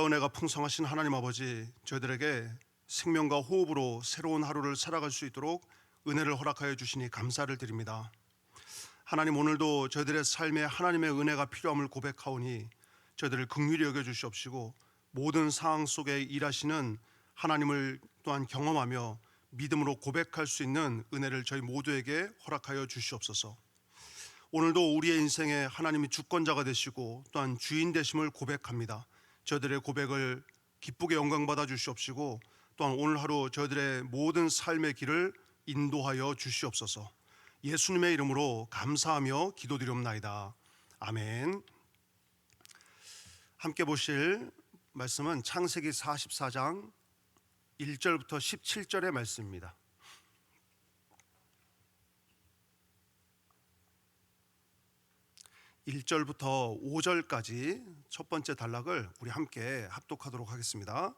은혜가 풍성하신 하나님 아버지, 저희들에게 생명과 호흡으로 새로운 하루를 살아갈 수 있도록 은혜를 허락하여 주시니 감사를 드립니다. 하나님, 오늘도 저희들의 삶에 하나님의 은혜가 필요함을 고백하오니 저희들을 긍휼히 여겨 주시옵시고 모든 상황 속에 일하시는 하나님을 또한 경험하며 믿음으로 고백할 수 있는 은혜를 저희 모두에게 허락하여 주시옵소서. 오늘도 우리의 인생에 하나님이 주권자가 되시고 또한 주인 되심을 고백합니다. 저희들의 고백을 기쁘게 영광받아 주시옵시고 또한 오늘 하루 저희들의 모든 삶의 길을 인도하여 주시옵소서. 예수님의 이름으로 감사하며 기도드리옵나이다. 아멘. 함께 보실 말씀은 창세기 44장 1절부터 17절의 말씀입니다. 1절부터 5절까지 첫 번째 단락을 우리 함께 합독하도록 하겠습니다.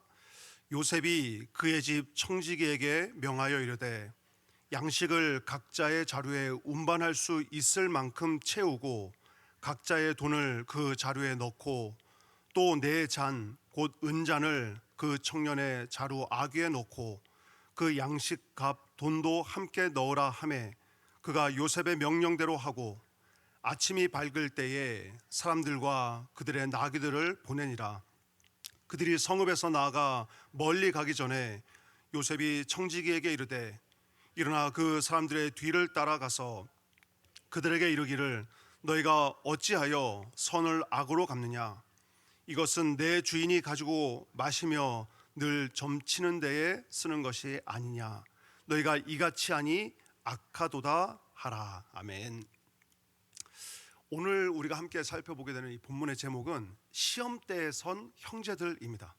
요셉이 그의 집 청지기에게 명하여 이르되 양식을 각자의 자루에 운반할 수 있을 만큼 채우고 각자의 돈을 그 자루에 넣고 또 네 잔 곧 은잔을 그 청년의 자루 아귀에 넣고 그 양식 값 돈도 함께 넣으라 하매 그가 요셉의 명령대로 하고 아침이 밝을 때에 사람들과 그들의 나귀들을 보내니라. 그들이 성읍에서 나아가 멀리 가기 전에 요셉이 청지기에게 이르되 일어나 그 사람들의 뒤를 따라가서 그들에게 이르기를 너희가 어찌하여 선을 악으로 갚느냐? 이것은 내 주인이 가지고 마시며 늘 점치는 데에 쓰는 것이 아니냐? 너희가 이같이 하니 악하도다 하라. 아멘. 오늘 우리가 함께 살펴보게 되는 이 본문의 제목은 시험대에 선 형제들입니다.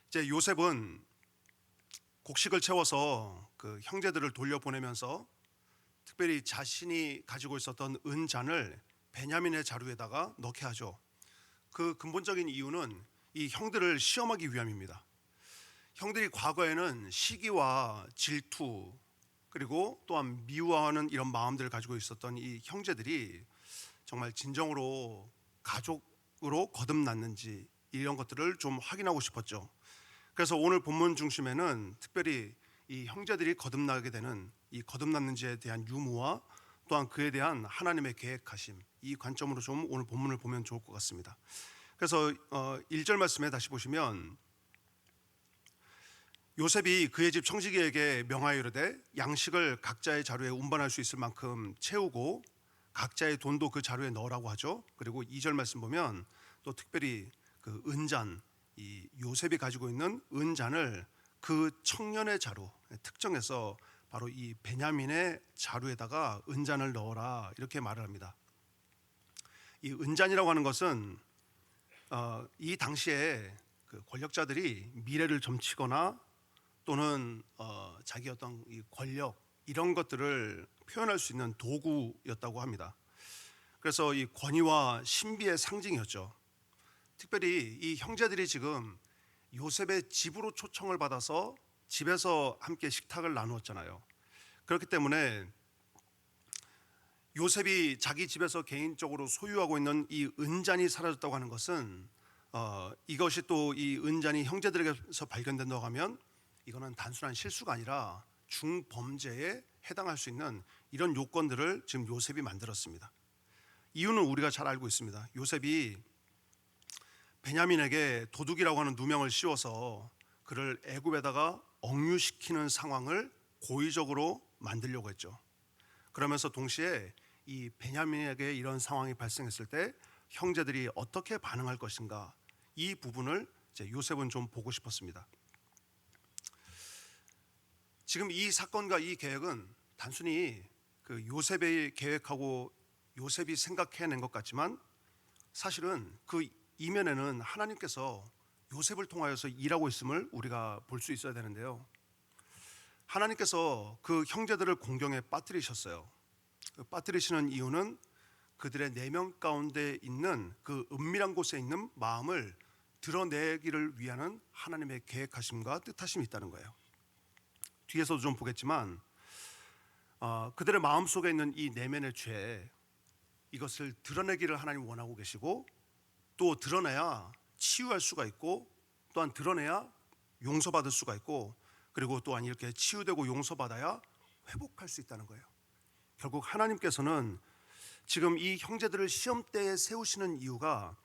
이제 요셉은 곡식을 채워서 그 형제들을 돌려보내면서 특별히 자신이 가지고 있었던 은잔을 베냐민의 자루에다가 넣게 하죠. 그 근본적인 이유는 이 형들을 시험하기 위함입니다. 형들이 과거에는 시기와 질투 그리고 또한 미워하는 이런 마음들을 가지고 있었던 이 형제들이 정말 진정으로 가족으로 거듭났는지 이런 것들을 좀 확인하고 싶었죠. 그래서 오늘 본문 중심에는 특별히 이 형제들이 거듭나게 되는 이 거듭났는지에 대한 유무와 또한 그에 대한 하나님의 계획하심, 이 관점으로 좀 오늘 본문을 보면 좋을 것 같습니다. 그래서 1절 말씀에 다시 보시면 요셉이 그의 집 청지기에게 명하여 이르되 양식을 각자의 자루에 운반할 수 있을 만큼 채우고 각자의 돈도 그 자루에 넣으라고 하죠. 그리고 2절 말씀 보면 또 특별히 그 은잔, 이 요셉이 가지고 있는 은잔을 그 청년의 자루 특정해서 바로 이 베냐민의 자루에다가 은잔을 넣어라 이렇게 말을 합니다. 이 은잔이라고 하는 것은 이 당시에 그 권력자들이 미래를 점치거나 또는 자기 어떤 이 권력 이런 것들을 표현할 수 있는 도구였다고 합니다. 그래서 이 권위와 신비의 상징이었죠. 특별히 이 형제들이 지금 요셉의 집으로 초청을 받아서 집에서 함께 식탁을 나누었잖아요. 그렇기 때문에 요셉이 자기 집에서 개인적으로 소유하고 있는 이 은잔이 사라졌다고 하는 것은 이것이 또 이 은잔이 형제들에게서 발견된다고 하면 이거는 단순한 실수가 아니라 중범죄에 해당할 수 있는 이런 요건들을 지금 요셉이 만들었습니다. 이유는 우리가 잘 알고 있습니다. 요셉이 베냐민에게 도둑이라고 하는 누명을 씌워서 그를 애굽에다가 억류시키는 상황을 고의적으로 만들려고 했죠. 그러면서 동시에 이 베냐민에게 이런 상황이 발생했을 때 형제들이 어떻게 반응할 것인가, 이 부분을 이제 요셉은 좀 보고 싶었습니다. 지금 이 사건과 이 계획은 단순히 그 요셉이 계획하고 요셉이 생각해낸 것 같지만 사실은 그 이면에는 하나님께서 요셉을 통하여서 일하고 있음을 우리가 볼 수 있어야 되는데요. 하나님께서 그 형제들을 공경에 빠뜨리셨어요. 빠뜨리시는 이유는 그들의 내면 가운데 있는 그 은밀한 곳에 있는 마음을 드러내기를 위한 하나님의 계획하심과 뜻하심이 있다는 거예요. 뒤에서도 좀 보겠지만 그들의 마음속에 있는 이 내면의 죄, 이것을 드러내기를 하나님 원하고 계시고 또 드러내야 치유할 수가 있고, 또한 드러내야 용서받을 수가 있고, 그리고 또한 이렇게 치유되고 용서받아야 회복할 수 있다는 거예요. 결국 하나님께서는 지금 이 형제들을 시험대에 세우시는 이유가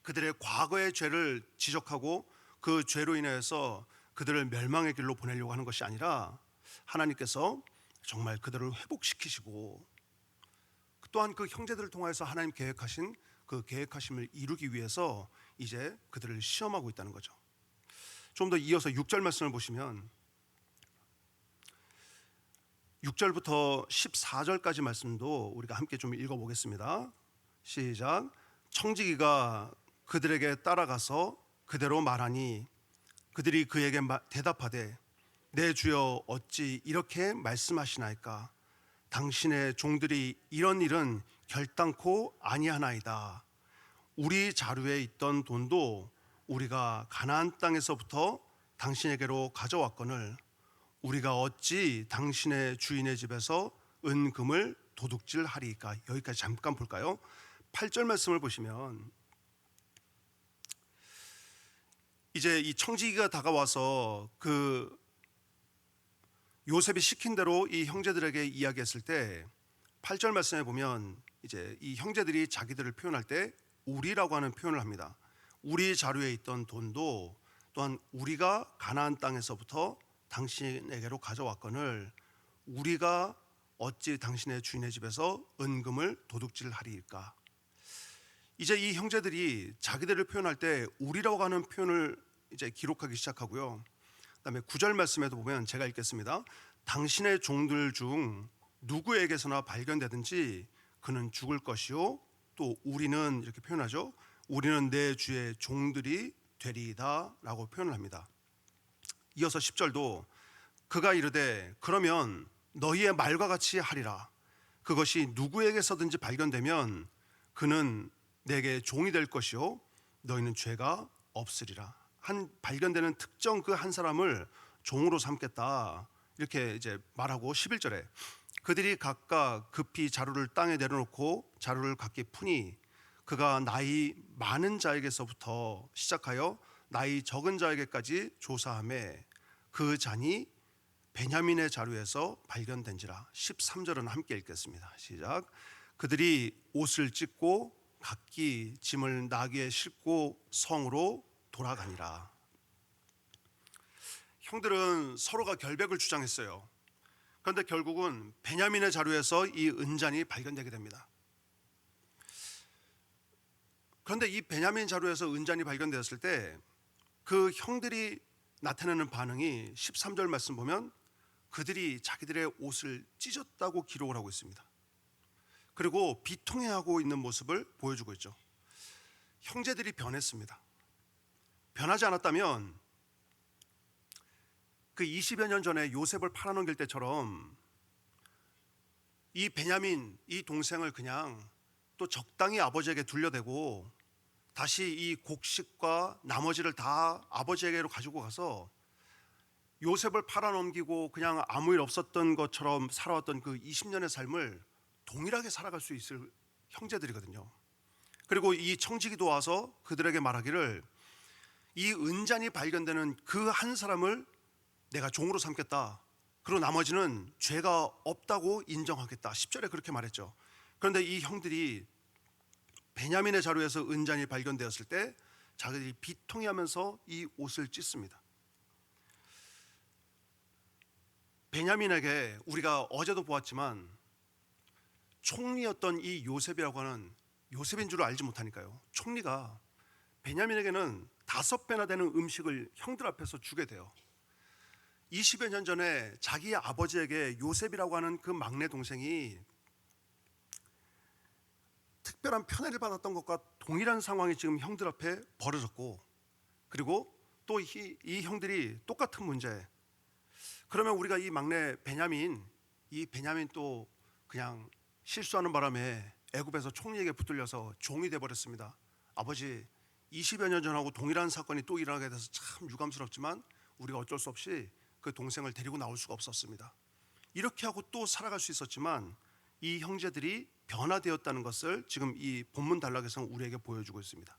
그들의 과거의 죄를 지적하고 그 죄로 인해서 그들을 멸망의 길로 보내려고 하는 것이 아니라, 하나님께서 정말 그들을 회복시키시고 또한 그 형제들을 통해서 하나님 계획하신 그 계획하심을 이루기 위해서 이제 그들을 시험하고 있다는 거죠. 좀 더 이어서 6절 말씀을 보시면 6절부터 14절까지 말씀도 우리가 함께 좀 읽어보겠습니다. 시작. 청지기가 그들에게 따라가서 그대로 말하니 그들이 그에게 대답하되 내 주여 어찌 이렇게 말씀하시나이까. 당신의 종들이 이런 일은 결단코 아니하나이다. 우리 자루에 있던 돈도 우리가 가나안 땅에서부터 당신에게로 가져왔거늘 우리가 어찌 당신의 주인의 집에서 은금을 도둑질하리이까. 여기까지 잠깐 볼까요? 8절 말씀을 보시면 이제 이 청지기가 다가와서 그 요셉이 시킨 대로 이 형제들에게 이야기했을 때 8절 말씀에 보면 이제 이 형제들이 자기들을 표현할 때 우리라고 하는 표현을 합니다. 우리 자루에 있던 돈도 또한 우리가 가나안 땅에서부터 당신에게로 가져왔거늘 우리가 어찌 당신의 주인의 집에서 은금을 도둑질하리일까. 이제 이 형제들이 자기들을 표현할 때 우리라고 하는 표현을 이제 기록하기 시작하고요. 그다음에 9절 말씀에도 보면 제가 읽겠습니다. 당신의 종들 중 누구에게서나 발견되든지 그는 죽을 것이요 또 우리는 이렇게 표현하죠. 우리는 내 주의 종들이 되리이다 라고 표현을 합니다. 이어서 10절도 그가 이르되 그러면 너희의 말과 같이 하리라. 그것이 누구에게서든지 발견되면 그는 내게 종이 될 것이요 너희는 죄가 없으리라. 한 발견되는 특정 그 한 사람을 종으로 삼겠다 이렇게 이제 말하고 11절에 그들이 각각 급히 자루를 땅에 내려놓고 자루를 각기 푸니 그가 나이 많은 자에게서부터 시작하여 나이 적은 자에게까지 조사하매 그 잔이 베냐민의 자루에서 발견된지라. 13절은 함께 읽겠습니다. 시작. 그들이 옷을 찢고 각기 짐을 나귀에 싣고 성으로 돌아가니라. 형들은 서로가 결백을 주장했어요. 그런데 결국은 베냐민의 자루에서 이 은잔이 발견되게 됩니다. 그런데 이 베냐민 자루에서 은잔이 발견되었을 때 그 형들이 나타내는 반응이 13절 말씀 보면 그들이 자기들의 옷을 찢었다고 기록을 하고 있습니다. 그리고 비통해하고 있는 모습을 보여주고 있죠. 형제들이 변했습니다. 변하지 않았다면 그 20여 년 전에 요셉을 팔아넘길 때처럼 이 베냐민 이 동생을 그냥 또 적당히 아버지에게 둘려대고 다시 이 곡식과 나머지를 다 아버지에게로 가지고 가서 요셉을 팔아넘기고 그냥 아무 일 없었던 것처럼 살아왔던 그 20년의 삶을 동일하게 살아갈 수 있을 형제들이거든요. 그리고 이 청지기도 와서 그들에게 말하기를 이 은잔이 발견되는 그 한 사람을 내가 종으로 삼겠다. 그리고 나머지는 죄가 없다고 인정하겠다. 10절에 그렇게 말했죠. 그런데 이 형들이 베냐민의 자루에서 은잔이 발견되었을 때 자기들이 비통해하면서 이 옷을 찢습니다. 베냐민에게 우리가 어제도 보았지만 총리였던 이 요셉이라고 하는 요셉인 줄 알지 못하니까요. 총리가 베냐민에게는 5배나 되는 음식을 형들 앞에서 주게 돼요. 20여 년 전에 자기 아버지에게 요셉이라고 하는 그 막내 동생이 특별한 편애를 받았던 것과 동일한 상황이 지금 형들 앞에 벌어졌고, 그리고 또 이 형들이 똑같은 문제. 그러면 우리가 이 막내 베냐민, 이 베냐민 또 그냥 실수하는 바람에 애굽에서 총리에게 붙들려서 종이 돼버렸습니다. 아버지 20여 년 전하고 동일한 사건이 또 일어나게 돼서 참 유감스럽지만 우리가 어쩔 수 없이 그 동생을 데리고 나올 수가 없었습니다. 이렇게 하고 또 살아갈 수 있었지만 이 형제들이 변화되었다는 것을 지금 이 본문 단락에서 우리에게 보여주고 있습니다.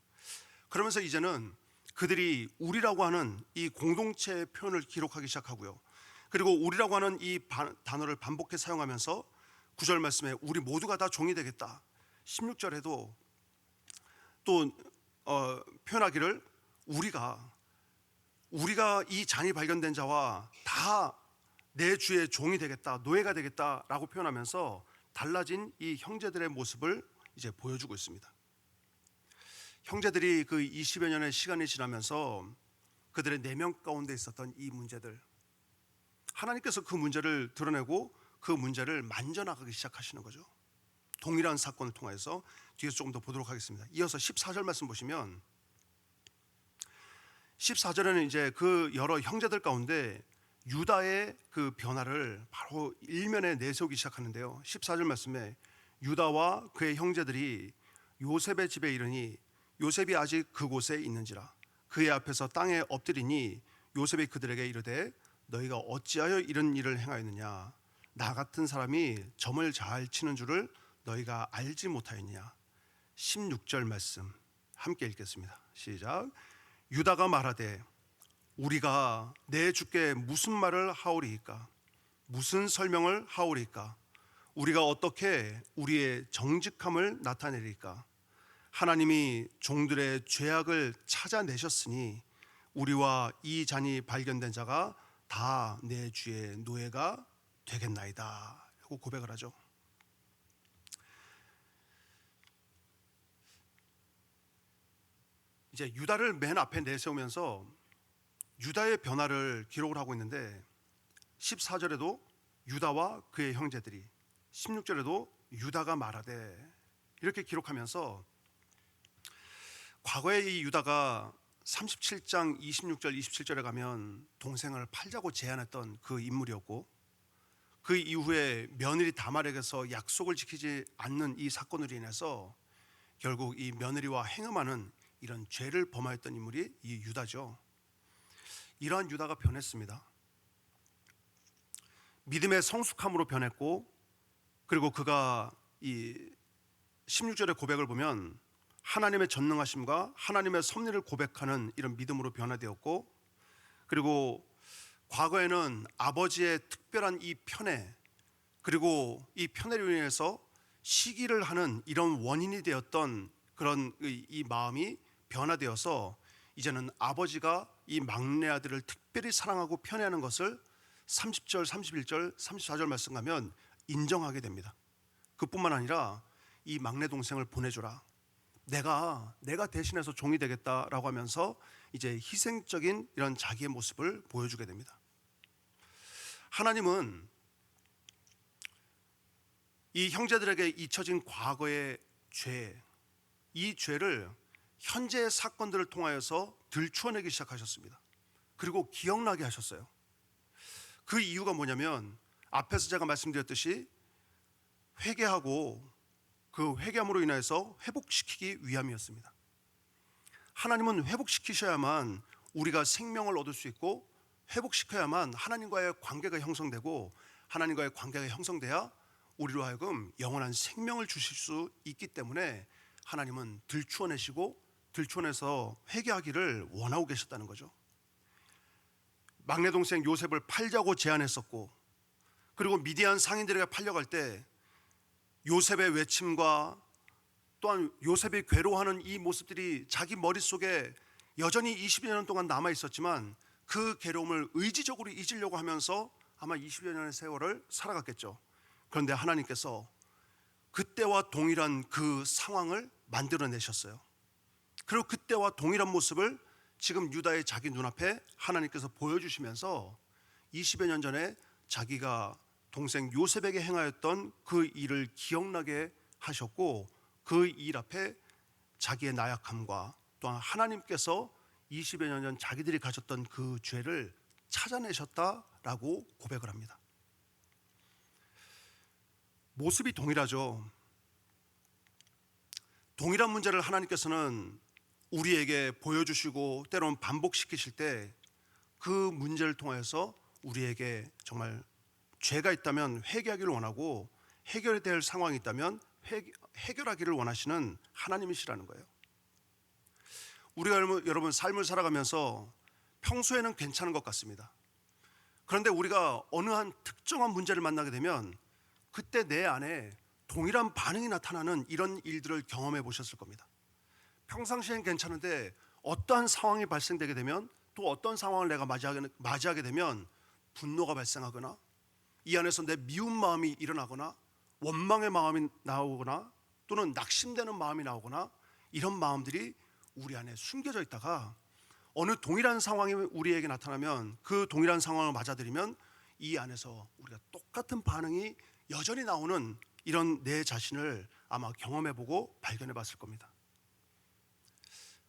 그러면서 이제는 그들이 우리라고 하는 이 공동체의 표현을 기록하기 시작하고요. 그리고 우리라고 하는 이 단어를 반복해 사용하면서 9절 말씀에 우리 모두가 다 종이 되겠다. 16절에도 또 표현하기를 우리가 이 잔이 발견된 자와 다 내 주의 종이 되겠다, 노예가 되겠다라고 표현하면서 달라진 이 형제들의 모습을 이제 보여주고 있습니다. 형제들이 그 20여 년의 시간이 지나면서 그들의 내면 가운데 있었던 이 문제들, 하나님께서 그 문제를 드러내고 그 문제를 만져나가기 시작하시는 거죠. 동일한 사건을 통해서 뒤에서 조금 더 보도록 하겠습니다. 이어서 14절 말씀 보시면 14절에는 이제 그 여러 형제들 가운데 유다의 그 변화를 바로 일면에 내세우기 시작하는데요. 14절 말씀에 유다와 그의 형제들이 요셉의 집에 이르니 요셉이 아직 그곳에 있는지라 그의 앞에서 땅에 엎드리니 요셉이 그들에게 이르되 너희가 어찌하여 이런 일을 행하였느냐 나 같은 사람이 점을 잘 치는 줄을 너희가 알지 못하였느냐. 16절 말씀 함께 읽겠습니다. 시작. 유다가 말하되 우리가 내 주께 무슨 말을 하오리이까 무슨 설명을 하오리이까 우리가 어떻게 우리의 정직함을 나타내리까 하나님이 종들의 죄악을 찾아내셨으니 우리와 이 잔이 발견된 자가 다 내 주의 노예가 되겠나이다 하고 고백을 하죠. 이제 유다를 맨 앞에 내세우면서 유다의 변화를 기록을 하고 있는데 14절에도 유다와 그의 형제들이 16절에도 유다가 말하되 이렇게 기록하면서 과거에 이 유다가 37장 26절 27절에 가면 동생을 팔자고 제안했던 그 인물이었고 그 이후에 며느리 다말에게서 약속을 지키지 않는 이 사건으로 인해서 결국 이 며느리와 행음하는 이런 죄를 범하였던 인물이 이 유다죠. 이러한 유다가 변했습니다. 믿음의 성숙함으로 변했고 그리고 그가 이 16절의 고백을 보면 하나님의 전능하심과 하나님의 섭리를 고백하는 이런 믿음으로 변화되었고 그리고 과거에는 아버지의 특별한 이 편애 그리고 이 편애로 인해서 시기를 하는 이런 원인이 되었던 그런 이 마음이 변화되어서 이제는 아버지가 이 막내 아들을 특별히 사랑하고 편애하는 것을 30절, 31절, 34절 말씀 가면 인정하게 됩니다. 그뿐만 아니라 이 막내 동생을 보내줘라. 내가 대신해서 종이 되겠다라고 하면서 이제 희생적인 이런 자기의 모습을 보여주게 됩니다. 하나님은 이 형제들에게 잊혀진 과거의 죄, 이 죄를 현재의 사건들을 통하여서 들추어내기 시작하셨습니다. 그리고 기억나게 하셨어요. 그 이유가 뭐냐면 앞에서 제가 말씀드렸듯이 회개하고 그 회개함으로 인해서 회복시키기 위함이었습니다. 하나님은 회복시키셔야만 우리가 생명을 얻을 수 있고 회복시켜야만 하나님과의 관계가 형성되고 하나님과의 관계가 형성돼야 우리로 하여금 영원한 생명을 주실 수 있기 때문에 하나님은 들추어내시고 들추어내서 회개하기를 원하고 계셨다는 거죠. 막내 동생 요셉을 팔자고 제안했었고 그리고 미디안 상인들에게 팔려갈 때 요셉의 외침과 또한 요셉이 괴로워하는 이 모습들이 자기 머릿속에 여전히 20여 년 동안 남아 있었지만 그 괴로움을 의지적으로 잊으려고 하면서 아마 20여 년의 세월을 살아갔겠죠. 그런데 하나님께서 그때와 동일한 그 상황을 만들어내셨어요. 그리고 그때와 동일한 모습을 지금 유다의 자기 눈앞에 하나님께서 보여주시면서 20여 년 전에 자기가 동생 요셉에게 행하였던 그 일을 기억나게 하셨고 그 일 앞에 자기의 나약함과 또한 하나님께서 20여 년 전 자기들이 가졌던 그 죄를 찾아내셨다라고 고백을 합니다. 모습이 동일하죠. 동일한 문제를 하나님께서는 우리에게 보여주시고 때로는 반복시키실 때 그 문제를 통해서 우리에게 정말 죄가 있다면 회개하기를 원하고 해결해야 될 상황이 있다면 해결하기를 원하시는 하나님이시라는 거예요. 우리가 여러분 삶을 살아가면서 평소에는 괜찮은 것 같습니다. 그런데 우리가 어느 한 특정한 문제를 만나게 되면 그때 내 안에 동일한 반응이 나타나는 이런 일들을 경험해 보셨을 겁니다. 평상시엔 괜찮은데 어떠한 상황이 발생되게 되면, 또 어떤 상황을 내가 맞이하게 되면 분노가 발생하거나 이 안에서 내 미운 마음이 일어나거나 원망의 마음이 나오거나 또는 낙심되는 마음이 나오거나, 이런 마음들이 우리 안에 숨겨져 있다가 어느 동일한 상황이 우리에게 나타나면 그 동일한 상황을 맞아들이면 이 안에서 우리가 똑같은 반응이 여전히 나오는 이런 내 자신을 아마 경험해보고 발견해봤을 겁니다.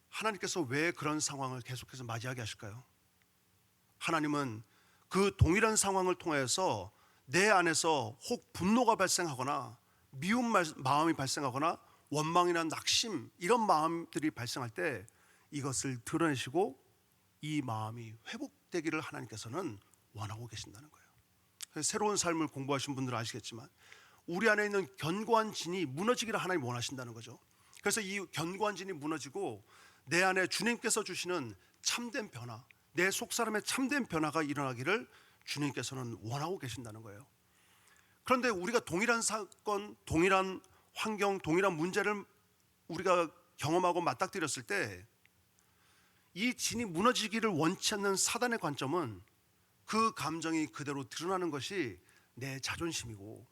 하나님께서 왜 그런 상황을 계속해서 맞이하게 하실까요? 하나님은 그 동일한 상황을 통해서 내 안에서 혹 분노가 발생하거나 미운 마음이 발생하거나 원망이나 낙심, 이런 마음들이 발생할 때 이것을 드러내시고 이 마음이 회복되기를 하나님께서는 원하고 계신다는 거예요. 새로운 삶을 공부하신 분들은 아시겠지만 우리 안에 있는 견고한 진이 무너지기를 하나님 원하신다는 거죠. 그래서 이 견고한 진이 무너지고 내 안에 주님께서 주시는 참된 변화, 내 속사람의 참된 변화가 일어나기를 주님께서는 원하고 계신다는 거예요. 그런데 우리가 동일한 사건, 동일한 환경, 동일한 문제를 우리가 경험하고 맞닥뜨렸을 때 이 진이 무너지기를 원치 않는 사단의 관점은 그 감정이 그대로 드러나는 것이 내 자존심이고,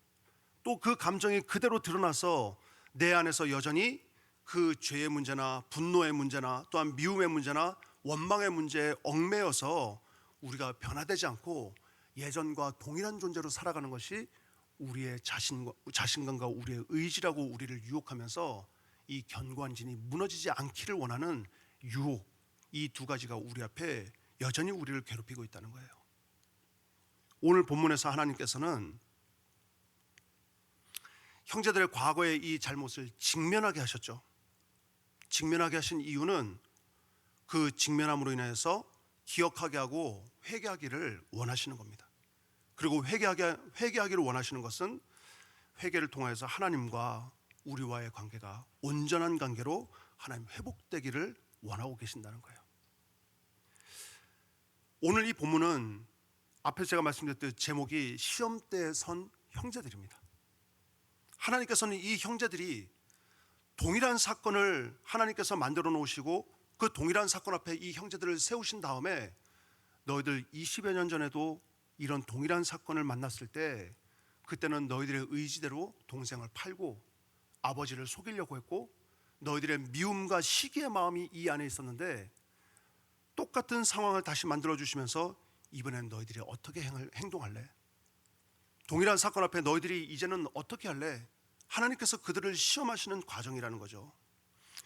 또 그 감정이 그대로 드러나서 내 안에서 여전히 그 죄의 문제나 분노의 문제나 또한 미움의 문제나 원망의 문제에 얽매여서 우리가 변화되지 않고 예전과 동일한 존재로 살아가는 것이 우리의 자신감과 우리의 의지라고 우리를 유혹하면서 이 견고한 진이 무너지지 않기를 원하는 유혹, 이 두 가지가 우리 앞에 여전히 우리를 괴롭히고 있다는 거예요. 오늘 본문에서 하나님께서는 형제들의 과거의 이 잘못을 직면하게 하셨죠. 직면하게 하신 이유는 그 직면함으로 인해서 기억하게 하고 회개하기를 원하시는 겁니다. 그리고 회개하기를 원하시는 것은 회개를 통해서 하나님과 우리와의 관계가 온전한 관계로 하나님 회복되기를 원하고 계신다는 거예요. 오늘 이 본문은 앞에 제가 말씀드렸듯 제목이 시험대에 선 형제들입니다. 하나님께서는 이 형제들이 동일한 사건을 하나님께서 만들어 놓으시고 그 동일한 사건 앞에 이 형제들을 세우신 다음에 너희들 20여 년 전에도 이런 동일한 사건을 만났을 때 그때는 너희들의 의지대로 동생을 팔고 아버지를 속이려고 했고 너희들의 미움과 시기의 마음이 이 안에 있었는데 똑같은 상황을 다시 만들어 주시면서 이번엔 너희들이 어떻게 행동할래? 동일한 사건 앞에 너희들이 이제는 어떻게 할래? 하나님께서 그들을 시험하시는 과정이라는 거죠.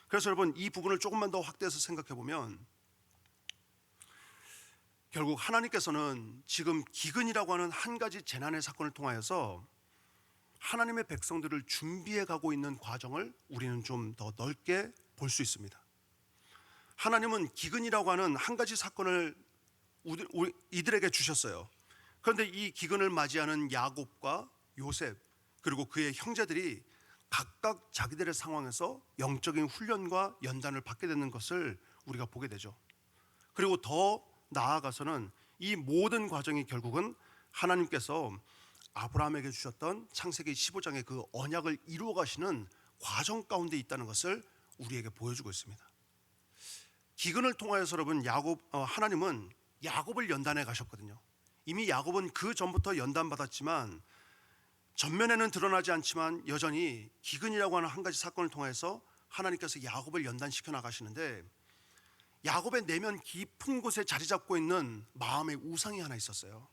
그래서 여러분 이 부분을 조금만 더 확대해서 생각해 보면 결국 하나님께서는 지금 기근이라고 하는 한 가지 재난의 사건을 통하여서 하나님의 백성들을 준비해 가고 있는 과정을 우리는 좀 더 넓게 볼 수 있습니다. 하나님은 기근이라고 하는 한 가지 사건을 이들에게 주셨어요. 그런데 이 기근을 맞이하는 야곱과 요셉 그리고 그의 형제들이 각각 자기들의 상황에서 영적인 훈련과 연단을 받게 되는 것을 우리가 보게 되죠. 그리고 더 나아가서는 이 모든 과정이 결국은 하나님께서 아브라함에게 주셨던 창세기 15장의 그 언약을 이루어 가시는 과정 가운데 있다는 것을 우리에게 보여주고 있습니다. 기근을 통하여서 여러분 하나님은 야곱을 연단해 가셨거든요. 이미 야곱은 그 전부터 연단받았지만 전면에는 드러나지 않지만 여전히 기근이라고 하는 한 가지 사건을 통해서 하나님께서 야곱을 연단시켜 나가시는데 야곱의 내면 깊은 곳에 자리 잡고 있는 마음의 우상이 하나 있었어요.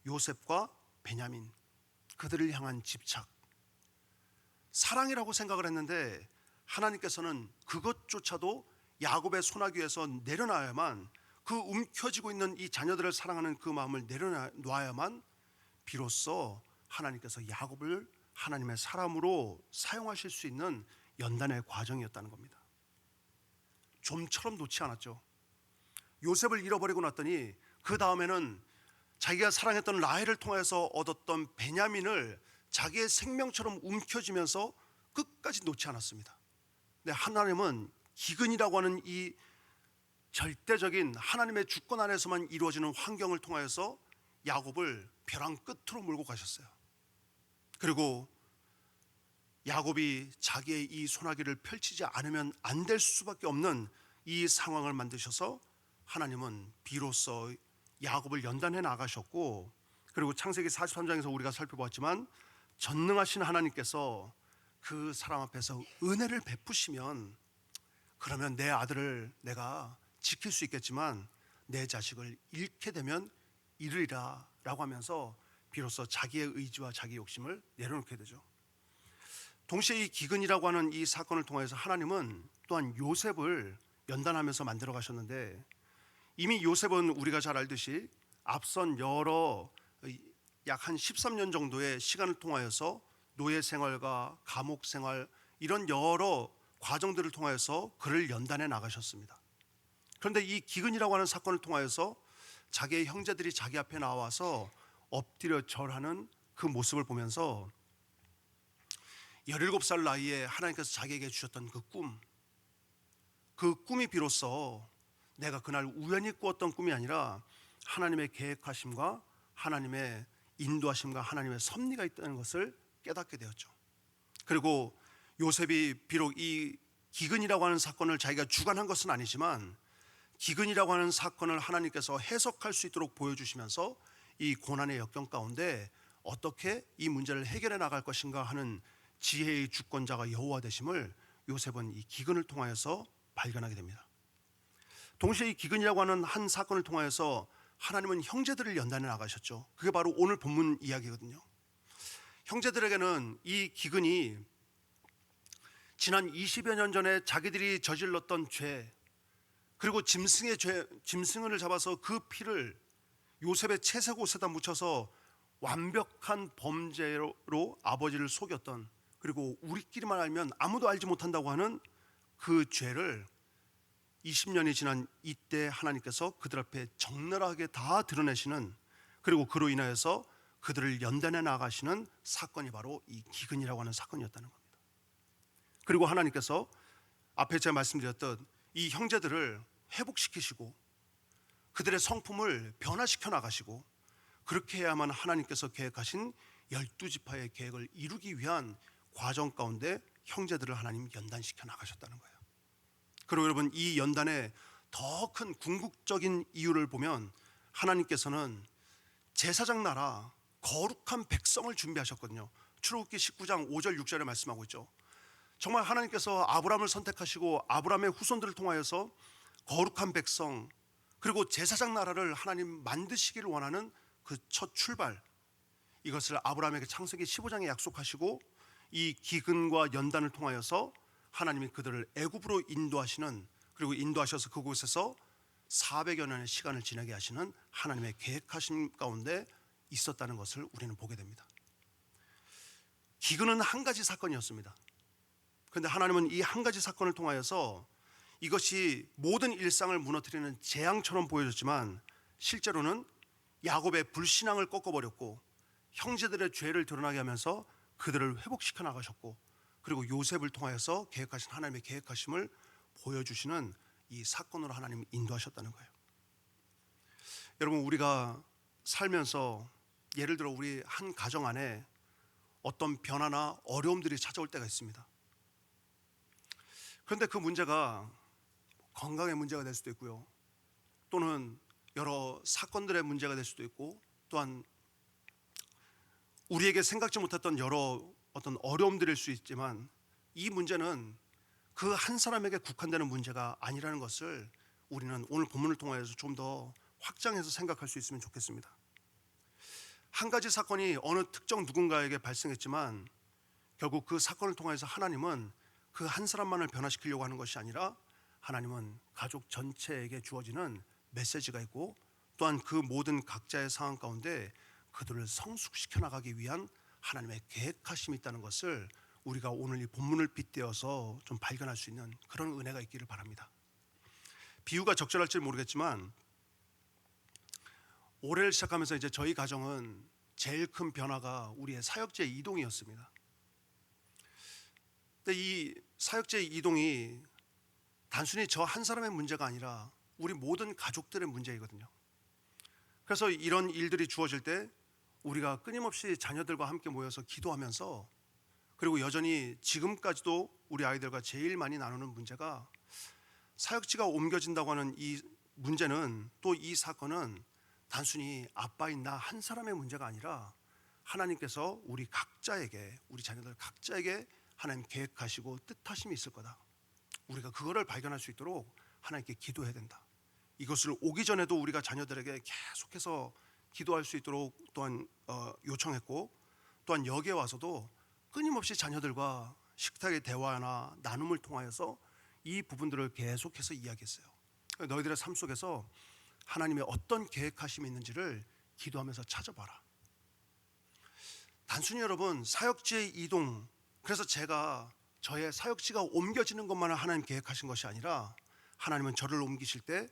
요셉과 베냐민, 그들을 향한 집착, 사랑이라고 생각을 했는데 하나님께서는 그것조차도 야곱의 손아귀에서 내려놔야만, 그 움켜쥐고 있는 이 자녀들을 사랑하는 그 마음을 내려놔야만 비로소 하나님께서 야곱을 하나님의 사람으로 사용하실 수 있는 연단의 과정이었다는 겁니다. 좀처럼 놓지 않았죠. 요셉을 잃어버리고 났더니 그 다음에는 자기가 사랑했던 라헬을 통해서 얻었던 베냐민을 자기의 생명처럼 움켜쥐면서 끝까지 놓지 않았습니다. 근데 하나님은 기근이라고 하는 이 절대적인 하나님의 주권 안에서만 이루어지는 환경을 통하여서 야곱을 벼랑 끝으로 몰고 가셨어요. 그리고 야곱이 자기의 이 소나기를 펼치지 않으면 안 될 수밖에 없는 이 상황을 만드셔서 하나님은 비로소 야곱을 연단해 나가셨고, 그리고 창세기 43장에서 우리가 살펴보았지만 전능하신 하나님께서 그 사람 앞에서 은혜를 베푸시면 그러면 내 아들을 내가 지킬 수 있겠지만 내 자식을 잃게 되면 잃으리라 라고 하면서 비로소 자기의 의지와 자기 욕심을 내려놓게 되죠. 동시에 이 기근이라고 하는 이 사건을 통해서 하나님은 또한 요셉을 연단하면서 만들어 가셨는데, 이미 요셉은 우리가 잘 알듯이 앞선 여러 약 한 13년 정도의 시간을 통하여서 노예 생활과 감옥 생활 이런 여러 과정들을 통하여서 그를 연단해 나가셨습니다. 그런데 이 기근이라고 하는 사건을 통하여서 자기의 형제들이 자기 앞에 나와서 엎드려 절하는 그 모습을 보면서 17살 나이에 하나님께서 자기에게 주셨던 그 꿈이 비로소 내가 그날 우연히 꾸었던 꿈이 아니라 하나님의 계획하심과 하나님의 인도하심과 하나님의 섭리가 있다는 것을 깨닫게 되었죠. 그리고 요셉이 비록 이 기근이라고 하는 사건을 자기가 주관한 것은 아니지만 기근이라고 하는 사건을 하나님께서 해석할 수 있도록 보여주시면서 이 고난의 역경 가운데 어떻게 이 문제를 해결해 나갈 것인가 하는 지혜의 주권자가 여호와 되심을 요셉은 이 기근을 통하여서 발견하게 됩니다. 동시에 이 기근이라고 하는 한 사건을 통하여서 하나님은 형제들을 연단해 나가셨죠. 그게 바로 오늘 본문 이야기거든요. 형제들에게는 이 기근이 지난 20여 년 전에 자기들이 저질렀던 죄, 그리고 짐승을 잡아서 그 피를 요셉의 채색 옷에다 묻혀서 완벽한 범죄로 아버지를 속였던, 그리고 우리끼리만 알면 아무도 알지 못한다고 하는 그 죄를 20년이 지난 이때 하나님께서 그들 앞에 적나라하게 다 드러내시는, 그리고 그로 인하여서 그들을 연단해 나가시는 사건이 바로 이 기근이라고 하는 사건이었다는 겁니다. 그리고 하나님께서 앞에 제가 말씀드렸던 이 형제들을 회복시키시고 그들의 성품을 변화시켜 나가시고, 그렇게 해야만 하나님께서 계획하신 12지파의 계획을 이루기 위한 과정 가운데 형제들을 하나님 연단시켜 나가셨다는 거예요. 그리고 여러분, 이 연단의 더 큰 궁극적인 이유를 보면 하나님께서는 제사장 나라 거룩한 백성을 준비하셨거든요. 출애굽기 19장 5절 6절에 말씀하고 있죠. 정말 하나님께서 아브라함을 선택하시고 아브라함의 후손들을 통하여서 거룩한 백성, 그리고 제사장 나라를 하나님 만드시기를 원하는 그 첫 출발, 이것을 아브라함에게 창세기 15장에 약속하시고 이 기근과 연단을 통하여서 하나님이 그들을 애굽으로 인도하시는, 그리고 인도하셔서 그곳에서 400여 년의 시간을 지내게 하시는 하나님의 계획하심 가운데 있었다는 것을 우리는 보게 됩니다. 기근은 한 가지 사건이었습니다. 그런데 하나님은 이 한 가지 사건을 통하여서 이것이 모든 일상을 무너뜨리는 재앙처럼 보여졌지만 실제로는 야곱의 불신앙을 꺾어버렸고 형제들의 죄를 드러나게 하면서 그들을 회복시켜 나가셨고, 그리고 요셉을 통하여서 계획하신 하나님의 계획하심을 보여주시는 이 사건으로 하나님이 인도하셨다는 거예요. 여러분, 우리가 살면서 예를 들어 우리 한 가정 안에 어떤 변화나 어려움들이 찾아올 때가 있습니다. 그런데 그 문제가 건강의 문제가 될 수도 있고요, 또는 여러 사건들의 문제가 될 수도 있고, 또한 우리에게 생각지 못했던 여러 어떤 어려움들일 수 있지만 이 문제는 그 한 사람에게 국한되는 문제가 아니라는 것을 우리는 오늘 본문을 통해서 좀 더 확장해서 생각할 수 있으면 좋겠습니다. 한 가지 사건이 어느 특정 누군가에게 발생했지만 결국 그 사건을 통해서 하나님은 그 한 사람만을 변화시키려고 하는 것이 아니라 하나님은 가족 전체에게 주어지는 메시지가 있고, 또한 그 모든 각자의 상황 가운데 그들을 성숙시켜 나가기 위한 하나님의 계획하심이 있다는 것을 우리가 오늘 이 본문을 빗대어서 좀 발견할 수 있는 그런 은혜가 있기를 바랍니다. 비유가 적절할지 모르겠지만 올해를 시작하면서 이제 저희 가정은 제일 큰 변화가 우리의 사역제 이동이었습니다. 근데 이 사역제 이동이 단순히 저 한 사람의 문제가 아니라 우리 모든 가족들의 문제이거든요. 그래서 이런 일들이 주어질 때 우리가 끊임없이 자녀들과 함께 모여서 기도하면서, 그리고 여전히 지금까지도 우리 아이들과 제일 많이 나누는 문제가, 사역지가 옮겨진다고 하는 이 문제는, 또 이 사건은 단순히 아빠인 나 한 사람의 문제가 아니라 하나님께서 우리 각자에게, 우리 자녀들 각자에게 하나님 계획하시고 뜻하심이 있을 거다. 우리가 그거를 발견할 수 있도록 하나님께 기도해야 된다. 이것을 오기 전에도 우리가 자녀들에게 계속해서 기도할 수 있도록 또한 요청했고, 또한 여기에 와서도 끊임없이 자녀들과 식탁의 대화나 나눔을 통하여서 이 부분들을 계속해서 이야기했어요. 너희들의 삶 속에서 하나님의 어떤 계획하심이 있는지를 기도하면서 찾아봐라. 단순히 여러분 사역지의 이동, 그래서 제가 저의 사역지가 옮겨지는 것만을 하나님 계획하신 것이 아니라, 하나님은 저를 옮기실 때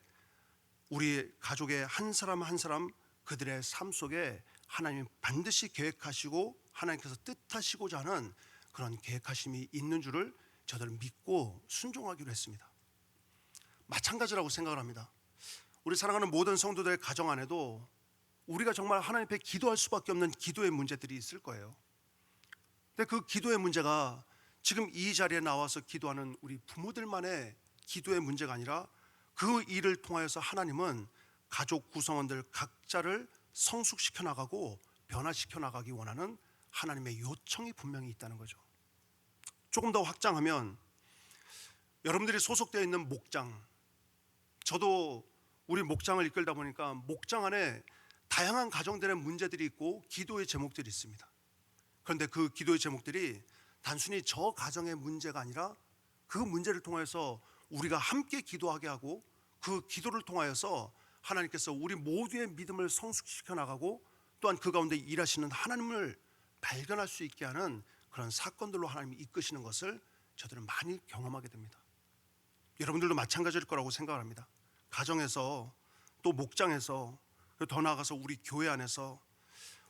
우리 가족의 한 사람 한 사람 그들의 삶 속에 하나님이 반드시 계획하시고 하나님께서 뜻하시고자 하는 그런 계획하심이 있는 줄을 저들은 믿고 순종하기로 했습니다. 마찬가지라고 생각을 합니다. 우리 사랑하는 모든 성도들의 가정 안에도 우리가 정말 하나님 앞에 기도할 수밖에 없는 기도의 문제들이 있을 거예요. 근데 그 기도의 문제가 지금 이 자리에 나와서 기도하는 우리 부모들만의 기도의 문제가 아니라, 그 일을 통하여서 하나님은 가족 구성원들 각자를 성숙시켜 나가고 변화시켜 나가기 원하는 하나님의 요청이 분명히 있다는 거죠. 조금 더 확장하면, 여러분들이 소속되어 있는 목장, 저도 우리 목장을 이끌다 보니까 목장 안에 다양한 가정들의 문제들이 있고 기도의 제목들이 있습니다. 그런데 그 기도의 제목들이 단순히 저 가정의 문제가 아니라, 그 문제를 통해서 우리가 함께 기도하게 하고, 그 기도를 통하여서 하나님께서 우리 모두의 믿음을 성숙시켜 나가고, 또한 그 가운데 일하시는 하나님을 발견할 수 있게 하는 그런 사건들로 하나님이 이끄시는 것을 저들은 많이 경험하게 됩니다. 여러분들도 마찬가지일 거라고 생각을 합니다. 가정에서, 또 목장에서, 더 나아가서 우리 교회 안에서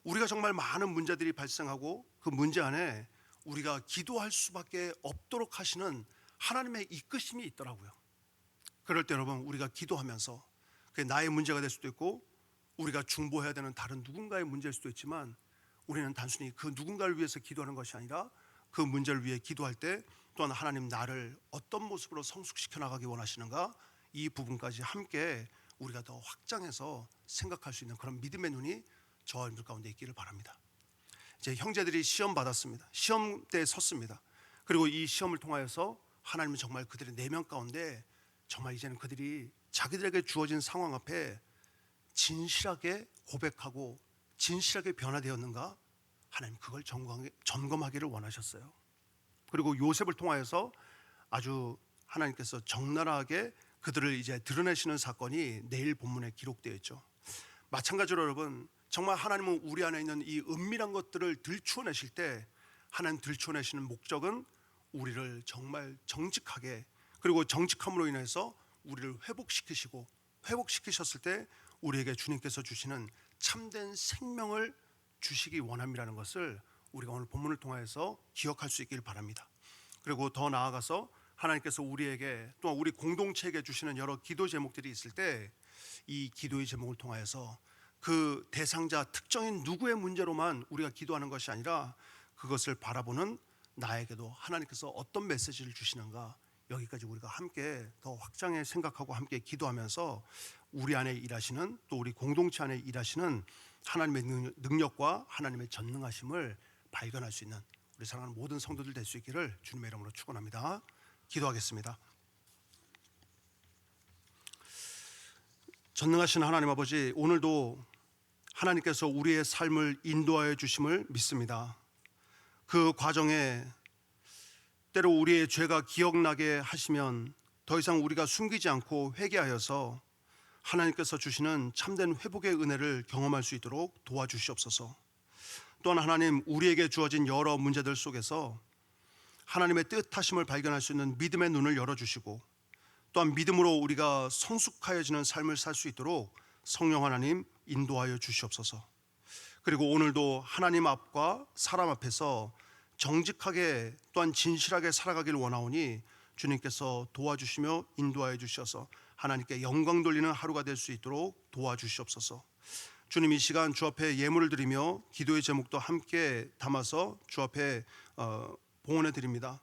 우리가 정말 많은 문제들이 발생하고, 그 문제 안에 우리가 기도할 수밖에 없도록 하시는 하나님의 이끄심이 있더라고요. 그럴 때 여러분, 우리가 기도하면서, 그게 나의 문제가 될 수도 있고 우리가 중보해야 되는 다른 누군가의 문제일 수도 있지만, 우리는 단순히 그 누군가를 위해서 기도하는 것이 아니라, 그 문제를 위해 기도할 때 또한 하나님 나를 어떤 모습으로 성숙시켜 나가기 원하시는가, 이 부분까지 함께 우리가 더 확장해서 생각할 수 있는 그런 믿음의 눈이 저와 여러분들 가운데 있기를 바랍니다. 이제 형제들이 시험 받았습니다. 시험대에 섰습니다. 그리고 이 시험을 통하여서 하나님은 정말 그들의 내면 가운데 정말 이제는 그들이 자기들에게 주어진 상황 앞에 진실하게 고백하고 진실하게 변화되었는가, 하나님 그걸 점검하기를 원하셨어요. 그리고 요셉을 통하여서 아주 하나님께서 적나라하게 그들을 이제 드러내시는 사건이 내일 본문에 기록되어 있죠. 마찬가지로 여러분, 정말 하나님은 우리 안에 있는 이 은밀한 것들을 들추어내실 때, 하나님 들추어내시는 목적은 우리를 정말 정직하게, 그리고 정직함으로 인해서 우리를 회복시키시고, 회복시키셨을 때 우리에게 주님께서 주시는 참된 생명을 주시기 원함이라는 것을 우리가 오늘 본문을 통해서 기억할 수 있기를 바랍니다. 그리고 더 나아가서 하나님께서 우리에게, 또한 우리 공동체에게 주시는 여러 기도 제목들이 있을 때, 이 기도의 제목을 통하여서 그 대상자 특정인 누구의 문제로만 우리가 기도하는 것이 아니라, 그것을 바라보는 나에게도 하나님께서 어떤 메시지를 주시는가, 여기까지 우리가 함께 더 확장해 생각하고 함께 기도하면서 우리 안에 일하시는, 또 우리 공동체 안에 일하시는 하나님의 능력과 하나님의 전능하심을 발견할 수 있는 우리 사랑하는 모든 성도들 될 수 있기를 주님의 이름으로 축원합니다. 기도하겠습니다. 전능하신 하나님 아버지, 오늘도 하나님께서 우리의 삶을 인도하여 주심을 믿습니다. 그 과정에 때로 우리의 죄가 기억나게 하시면 더 이상 우리가 숨기지 않고 회개하여서 하나님께서 주시는 참된 회복의 은혜를 경험할 수 있도록 도와주시옵소서. 또한 하나님, 우리에게 주어진 여러 문제들 속에서 하나님의 뜻하심을 발견할 수 있는 믿음의 눈을 열어주시고, 또한 믿음으로 우리가 성숙하여지는 삶을 살 수 있도록 성령 하나님 인도하여 주시옵소서. 그리고 오늘도 하나님 앞과 사람 앞에서 정직하게 또한 진실하게 살아가길 원하오니 주님께서 도와주시며 인도하여 주셔서 하나님께 영광 돌리는 하루가 될 수 있도록 도와주시옵소서. 주님, 이 시간 주 앞에 예물을 드리며 기도의 제목도 함께 담아서 주 앞에 봉헌해 드립니다.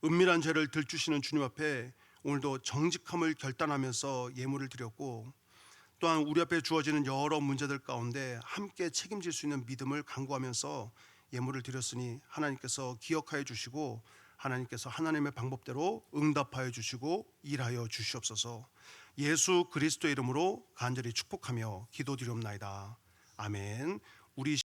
은밀한 죄를 들추시는 주님 앞에 오늘도 정직함을 결단하면서 예물을 드렸고, 또한 우리 앞에 주어지는 여러 문제들 가운데 함께 책임질 수 있는 믿음을 강구하면서 예물을 드렸으니 하나님께서 기억하여 주시고 하나님께서 하나님의 방법대로 응답하여 주시고 일하여 주시옵소서. 예수 그리스도의 이름으로 간절히 축복하며 기도드리옵나이다. 아멘. 우리